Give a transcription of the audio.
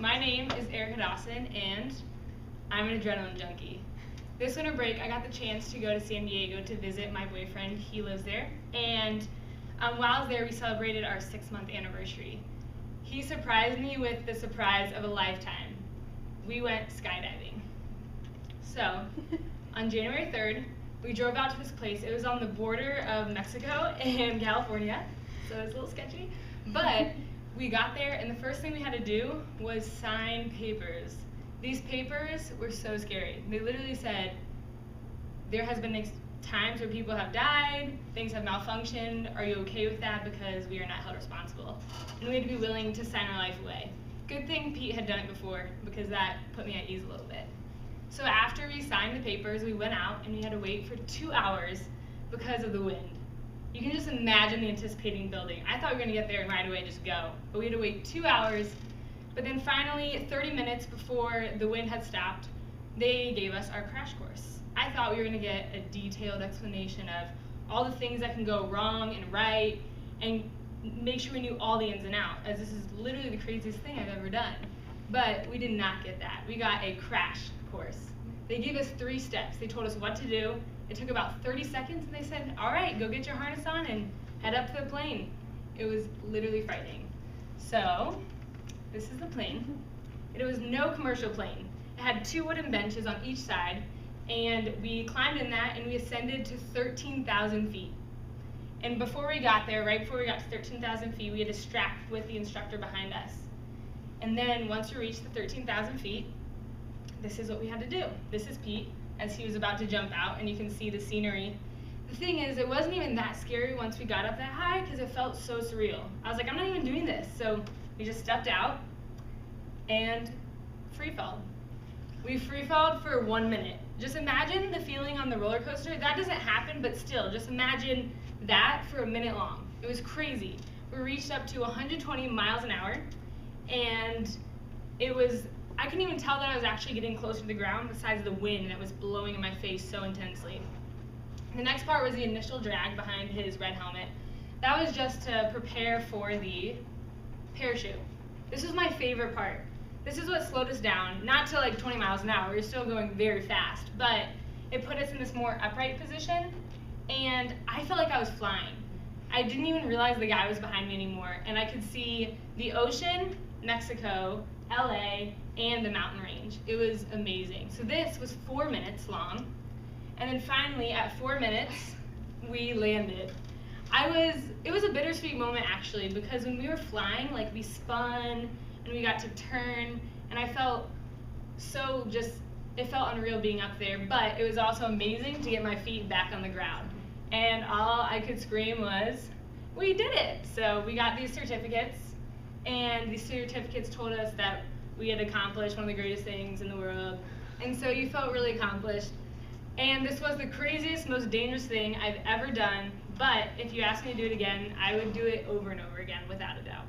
my name is Erica Dawson, and I'm an adrenaline junkie. This winter break, I got the chance to go to San Diego to visit my boyfriend. He lives there, and while I was there, we celebrated our 6-month anniversary. He surprised me with the surprise of a lifetime. We went skydiving. So, on January 3rd, we drove out to this place. It was on the border of Mexico and California, so it's a little sketchy. But we got there, and the first thing we had to do was sign papers. These papers were so scary. They literally said, there has been times where people have died, things have malfunctioned, are you okay with that because we are not held responsible? And we had to be willing to sign our life away. Good thing Pete had done it before, because that put me at ease a little bit. So after we signed the papers, we went out and we had to wait for 2 hours because of the wind. You can just imagine the anticipating building. I thought we were gonna get there and right away just go, but we had to wait 2 hours. But then finally, 30 minutes before the wind had stopped, they gave us our crash course. I thought we were gonna get a detailed explanation of all the things that can go wrong and right, and make sure we knew all the ins and outs, as this is literally the craziest thing I've ever done. But we did not get that. We got a crash course. They gave us 3 steps. They told us what to do. It took about 30 seconds, and they said, all right, go get your harness on and head up to the plane. It was literally frightening. So, this is the plane. It was no commercial plane. It had 2 wooden benches on each side, and we climbed in that, and we ascended to 13,000 feet. And before we got there, right before we got to 13,000 feet, we had to strap with the instructor behind us. And then once we reached the 13,000 feet, this is what we had to do. This is Pete, as he was about to jump out, and you can see the scenery. The thing is, it wasn't even that scary once we got up that high, because it felt so surreal. I was like, I'm not even doing this. So we just stepped out and free-falled. We free-falled for 1 minute. Just imagine the feeling on the roller coaster. That doesn't happen, but still, just imagine that for a minute long. It was crazy. We reached up to 120 miles an hour, and it was, I couldn't even tell that I was actually getting closer to the ground besides the wind that was blowing in my face so intensely. The next part was the initial drag behind his red helmet. That was just to prepare for the parachute. This was my favorite part. This is what slowed us down, not to like 20 miles an hour, we were still going very fast, but it put us in this more upright position, and I felt like I was flying. I didn't even realize the guy was behind me anymore, and I could see the ocean, Mexico, LA, and the mountain range. It was amazing. So this was 4 minutes long, and then finally at 4 minutes, we landed. It was a bittersweet moment actually, because when we were flying, like we spun, and we got to turn, and I felt so it felt unreal being up there, but it was also amazing to get my feet back on the ground. And all I could scream was, we did it! So we got these certificates, and these certificates told us that we had accomplished one of the greatest things in the world, and so you felt really accomplished. And this was the craziest, most dangerous thing I've ever done, but if you asked me to do it again, I would do it over and over again, without a doubt.